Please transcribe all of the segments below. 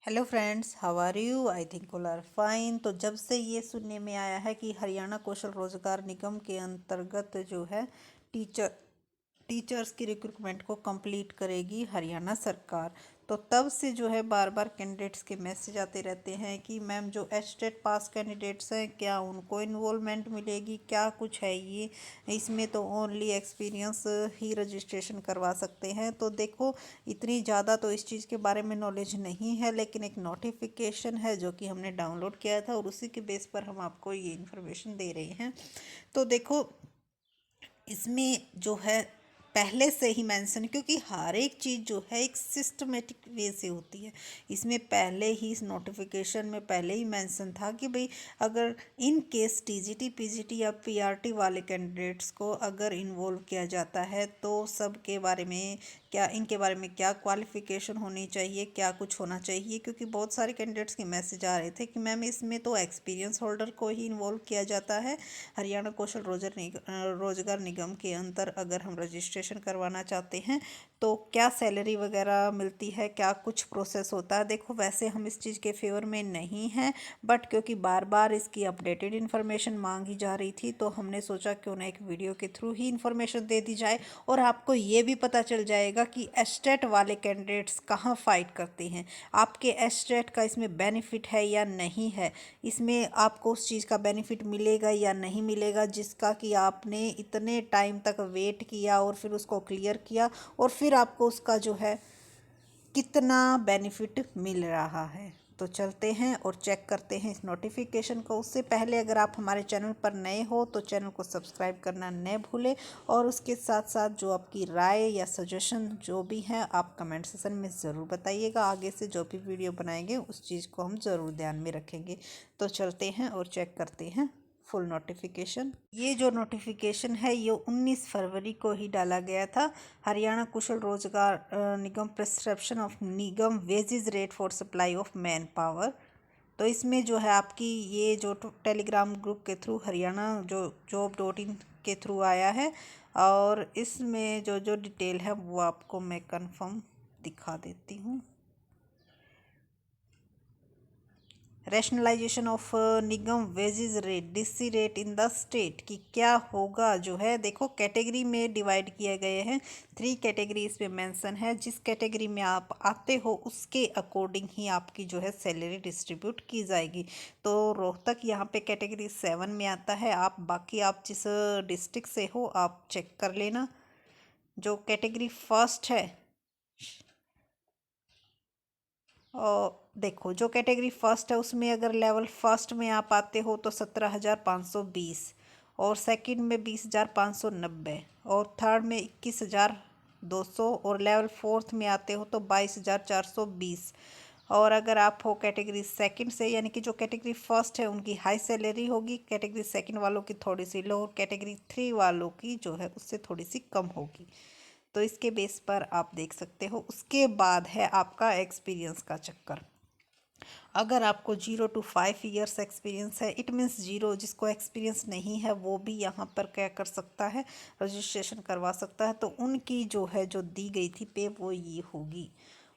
Hello friends, how are you? I think all are fine. तो जब से ये सुनने में आया है कि हरियाणा कौशल रोजगार निगम के अंतर्गत जो है टीचर टीचर्स की रिक्रूटमेंट को कंप्लीट करेगी हरियाणा सरकार, तो तब से जो है बार बार कैंडिडेट्स के मैसेज आते रहते हैं कि मैम जो एचटेट पास कैंडिडेट्स हैं क्या उनको इन्वॉल्वमेंट मिलेगी, क्या कुछ है ये, इसमें तो ओनली एक्सपीरियंस ही रजिस्ट्रेशन करवा सकते हैं। तो देखो, इतनी ज़्यादा तो इस चीज़ के बारे में नॉलेज नहीं है, लेकिन एक नोटिफिकेशन है जो कि हमने डाउनलोड किया था और उसी के बेस पर हम आपको ये इन्फॉर्मेशन दे रहे हैं। तो देखो, इसमें जो है पहले से ही मेंशन, क्योंकि हर एक चीज़ जो है एक सिस्टमेटिक वे से होती है। इसमें पहले ही इस नोटिफिकेशन में पहले ही मेंशन था कि भाई अगर इन केस टीजीटी पीजीटी या पीआरटी वाले कैंडिडेट्स को अगर इन्वॉल्व किया जाता है तो सब के बारे में क्या, इनके बारे में क्या क्वालिफिकेशन होनी चाहिए, क्या कुछ होना चाहिए। क्योंकि बहुत सारे कैंडिडेट्स के मैसेज आ रहे थे कि मैम इसमें तो एक्सपीरियंस होल्डर को ही इन्वॉल्व किया जाता है। हरियाणा कौशल रोजगार निगम के अंदर अगर हम रजिस्ट्रेशन करवाना चाहते हैं तो क्या सैलरी वगैरह मिलती है, क्या कुछ प्रोसेस होता है। देखो, वैसे हम इस चीज़ के फेवर में नहीं हैं, बट क्योंकि बार बार इसकी अपडेटेड इन्फॉर्मेशन मांगी जा रही थी तो हमने सोचा क्यों ना एक वीडियो के थ्रू ही इन्फॉर्मेशन दे दी जाए और आपको ये भी पता चल जाएगा कि एस्टेट वाले कैंडिडेट्स कहाँ फाइट करते हैं, आपके एस्टेट का इसमें बेनिफिट है या नहीं है, इसमें आपको उस चीज़ का बेनिफिट मिलेगा या नहीं मिलेगा जिसका कि आपने इतने टाइम तक वेट किया और फिर उसको क्लियर किया और फिर आपको उसका जो है कितना बेनिफिट मिल रहा है। तो चलते हैं और चेक करते हैं इस नोटिफिकेशन को। उससे पहले अगर आप हमारे चैनल पर नए हो तो चैनल को सब्सक्राइब करना न भूलें और उसके साथ साथ जो आपकी राय या सजेशन जो भी है आप कमेंट सेक्शन में ज़रूर बताइएगा। आगे से जो भी वीडियो बनाएंगे उस चीज़ को हम ज़रूर ध्यान में रखेंगे। तो चलते हैं और चेक करते हैं फुल नोटिफिकेशन। ये जो नोटिफिकेशन है ये 19 फरवरी को ही डाला गया था। Haryana Kaushal Rozgar Nigam prescription of Nigam wages rate for supply of man power. तो इसमें जो है आपकी ये जो टेलीग्राम ग्रुप के थ्रू हरियाणा जो job.in के थ्रू आया है और इसमें जो जो डिटेल है वो आपको मैं कंफर्म दिखा देती हूँ। Rationalisation of Nigam wages rate DC rate in the state की क्या होगा जो है। देखो, कैटेगरी में डिवाइड किए गए हैं, 3 कैटेगरी इसमें मेंशन है। जिस कैटेगरी में आप आते हो उसके अकॉर्डिंग ही आपकी जो है सैलरी डिस्ट्रीब्यूट की जाएगी। तो रोहतक यहाँ पे कैटेगरी 7 में आता है। आप बाकी आप जिस डिस्ट्रिक्ट से हो आप चेक कर लेना। जो कैटेगरी फर्स्ट है और देखो, जो कैटेगरी फर्स्ट है उसमें अगर लेवल फर्स्ट में आप आते हो तो 17,520 और सेकंड में 20,590 और थर्ड में 21,200 और लेवल फोर्थ में आते हो तो 22,420। और अगर आप हो कैटेगरी सेकंड से, यानी कि जो कैटेगरी फर्स्ट है उनकी हाई सैलरी होगी, कैटेगरी सेकंड वालों की थोड़ी सी लो और कैटेगरी 3 वालों की जो है उससे थोड़ी सी कम होगी। तो इसके बेस पर आप देख सकते हो। उसके बाद है आपका एक्सपीरियंस का चक्कर। अगर आपको 0 to 5 years एक्सपीरियंस है, इट मीन्स जीरो, जिसको एक्सपीरियंस नहीं है वो भी यहाँ पर क्या कर सकता है, रजिस्ट्रेशन करवा सकता है। तो उनकी जो है जो दी गई थी पे वो ये होगी।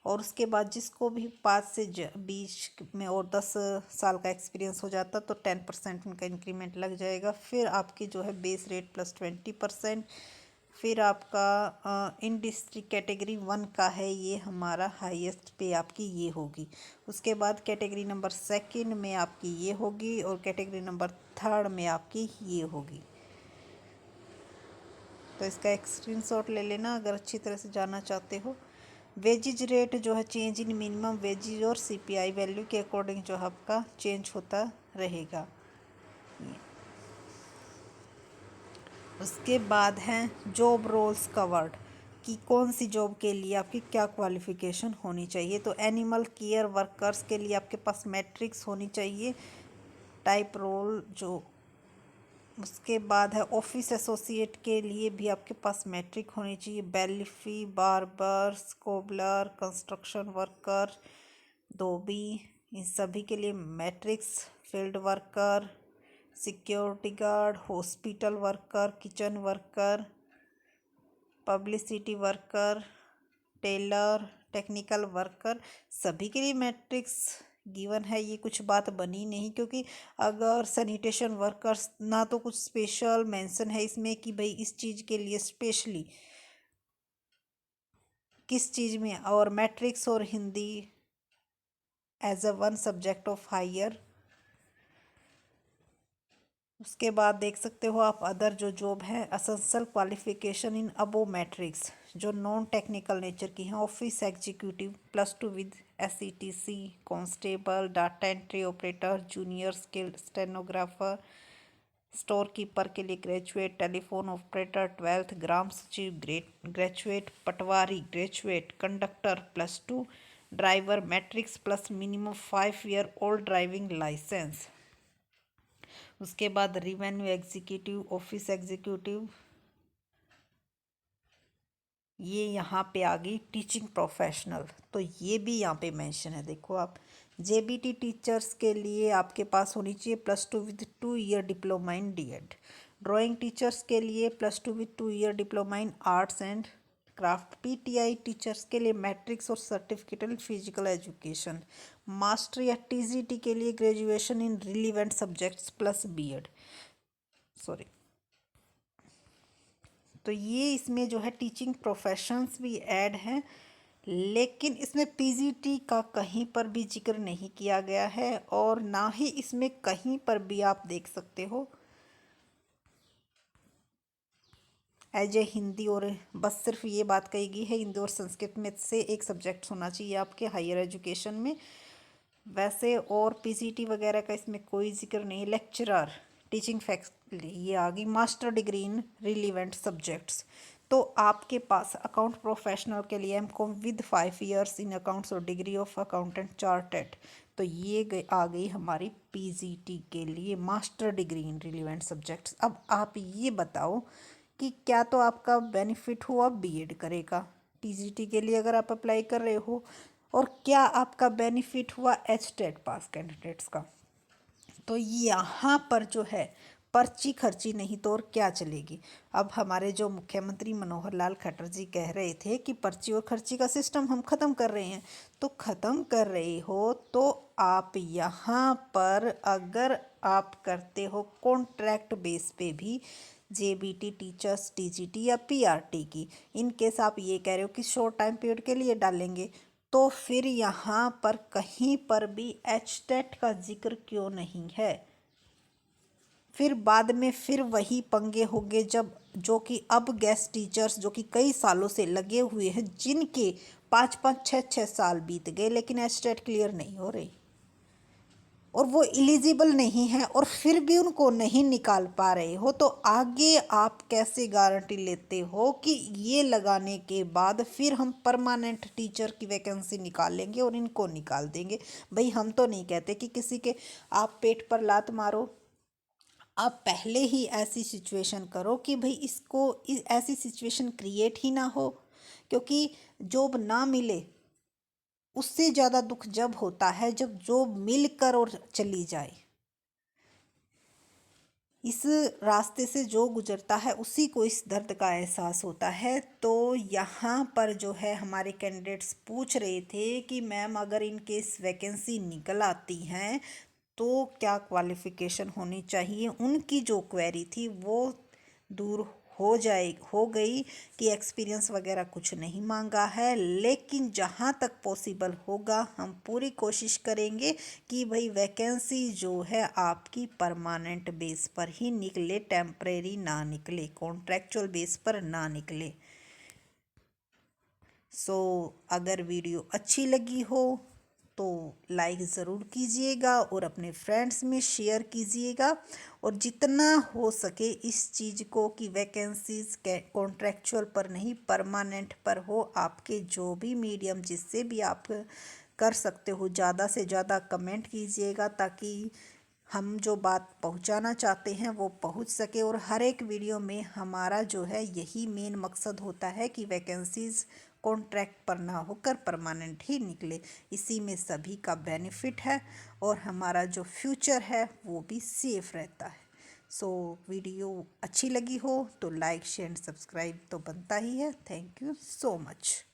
और उसके बाद जिसको भी 5 से 20 में और 10 साल का एक्सपीरियंस हो जाता तो 10% उनका इंक्रीमेंट लग जाएगा। फिर आपकी जो है बेस रेट प्लस 20%। फिर आपका इन डिस्ट्रिक्ट कैटेगरी 1 का है, ये हमारा हाईएस्ट पे आपकी ये होगी। उसके बाद कैटेगरी नंबर सेकंड में आपकी ये होगी और कैटेगरी नंबर थर्ड में आपकी ये होगी। तो इसका एक स्क्रीनशॉट ले लेना अगर अच्छी तरह से जानना चाहते हो। वेजेज रेट जो है चेंज इन मिनिमम वेजेज और सीपीआई वैल्यू के अकॉर्डिंग जो आपका चेंज होता रहेगा। उसके बाद हैं जॉब रोल्स कवर्ड कि कौन सी जॉब के लिए आपकी क्या क्वालिफ़िकेशन होनी चाहिए। तो एनिमल केयर वर्कर्स के लिए आपके पास मैट्रिक्स होनी चाहिए, टाइप रोल जो। उसके बाद है ऑफिस एसोसिएट के लिए भी आपके पास मैट्रिक होनी चाहिए। Bailiff, barber, cobbler, construction worker, dhobi, इन सभी के लिए matrics. Field worker, security guard, hospital worker, kitchen worker, publicity worker, tailor, technical worker सभी के लिए मैट्रिक्स गिवन है, ये कुछ बात बनी नहीं, क्योंकि अगर सैनिटेशन वर्कर्स ना तो कुछ स्पेशल मेंशन है इसमें कि भाई इस चीज़ के लिए स्पेशली किस चीज़ में, और मैट्रिक्स और Hindi as a one subject of higher. उसके बाद देख सकते हो आप अदर जो जॉब है, essential qualification in above matrics जो नॉन टेक्निकल नेचर की हैं, office executive +2 with SETC, constable, data entry operator, junior skilled stenographer, store keeper के लिए ग्रेजुएट, टेलीफोन ऑपरेटर 12th, ग्राम सचिव ग्रेजुएट, पटवारी graduate, conductor +2, driver matrics plus minimum 5 year old driving licence. उसके बाद revenue executive, office executive, ये यहाँ पे आ गई टीचिंग प्रोफेशनल, तो ये भी यहाँ पे मेंशन है। देखो आप JBT टीचर्स के लिए आपके पास होनी चाहिए +2 with 2 year diploma in DED। Drawing teachers के लिए +2 with 2 year diploma in arts and craft. PTI teachers के लिए मैट्रिक्स और certificate in physical education. Master या TGT के लिए graduation in relevant subjects plus BEd। Sorry, तो ये इसमें जो है टीचिंग प्रोफेशंस भी ऐड हैं, लेकिन इसमें PGT का कहीं पर भी जिक्र नहीं किया गया है, और ना ही इसमें कहीं पर भी आप देख सकते हो एज ए हिंदी, और बस सिर्फ ये बात कही गई है हिंदी और संस्कृत में से एक सब्जेक्ट होना चाहिए आपके हायर एजुकेशन में। वैसे और PGT वगैरह का इसमें कोई जिक्र नहीं। लेक्चरर टीचिंग फैकल्टी ये आ गई, master degree in relevant subjects. तो आपके पास अकाउंट प्रोफेशनल के लिए MCOM with 5 years in accounts और डिग्री ऑफ अकाउंटेंट चार्टेड। तो ये आ गई हमारी PGT के लिए master degree in relevant subjects. अब आप ये बताओ कि क्या तो आपका बेनिफिट हुआ BEd करेगा TGT के लिए अगर आप अप्लाई कर रहे हो, और क्या आपका बेनिफिट हुआ HTET पास कैंडिडेट्स का। तो यहाँ पर जो है पर्ची खर्ची नहीं तो और क्या चलेगी। अब हमारे जो मुख्यमंत्री मनोहर लाल खट्टर जी कह रहे थे कि पर्ची और खर्ची का सिस्टम हम ख़त्म कर रहे हैं, तो ख़त्म कर रहे हो तो आप यहाँ पर अगर आप करते हो कॉन्ट्रैक्ट बेस पे भी JBT टीचर्स, TGT या PRT की, इन केस आप ये कह रहे हो कि शॉर्ट टाइम पीरियड के लिए डालेंगे, तो फिर यहाँ पर कहीं पर भी HTET का जिक्र क्यों नहीं है। फिर बाद में फिर वही पंगे होंगे, जब जो कि अब गेस्ट टीचर्स जो कि कई सालों से लगे हुए हैं, जिनके 5-5, 6-6 साल बीत गए लेकिन HTET क्लियर नहीं हो रही, और वो एलिजिबल नहीं है, और फिर भी उनको नहीं निकाल पा रहे हो, तो आगे आप कैसे गारंटी लेते हो कि ये लगाने के बाद फिर हम परमानेंट टीचर की वैकेंसी निकालेंगे और इनको निकाल देंगे। भाई हम तो नहीं कहते कि किसी के आप पेट पर लात मारो, आप पहले ही ऐसी सिचुएशन करो कि भाई इसको ऐसी सिचुएशन क्रिएट ही ना हो, क्योंकि जॉब ना मिले उससे ज़्यादा दुख जब होता है जब जॉब मिलकर और चली जाए। इस रास्ते से जो गुजरता है उसी को इस दर्द का एहसास होता है। तो यहाँ पर जो है हमारे कैंडिडेट्स पूछ रहे थे कि मैम अगर इन केस वैकेंसी निकल आती हैं तो क्या क्वालिफ़िकेशन होनी चाहिए। उनकी जो क्वेरी थी वो दूर हो गई कि एक्सपीरियंस वगैरह कुछ नहीं मांगा है, लेकिन जहाँ तक पॉसिबल होगा हम पूरी कोशिश करेंगे कि भाई वैकेंसी जो है आपकी परमानेंट बेस पर ही निकले, टेम्परेरी ना निकले, कॉन्ट्रैक्चुअल बेस पर ना निकले। सो अगर वीडियो अच्छी लगी हो तो लाइक ज़रूर कीजिएगा और अपने फ्रेंड्स में शेयर कीजिएगा, और जितना हो सके इस चीज़ को कि वैकेंसीज़ कॉन्ट्रैक्चुअल पर नहीं परमानेंट पर हो। आपके जो भी मीडियम जिससे भी आप कर सकते हो ज़्यादा से ज़्यादा कमेंट कीजिएगा, ताकि हम जो बात पहुंचाना चाहते हैं वो पहुंच सके। और हर एक वीडियो में हमारा जो है यही मेन मकसद होता है कि वैकेंसीज़ कॉन्ट्रैक्ट पर ना होकर परमानेंट ही निकले, इसी में सभी का बेनिफिट है और हमारा जो फ्यूचर है वो भी सेफ रहता है। सो वीडियो अच्छी लगी हो तो लाइक शेयर सब्सक्राइब तो बनता ही है। Thank you so much.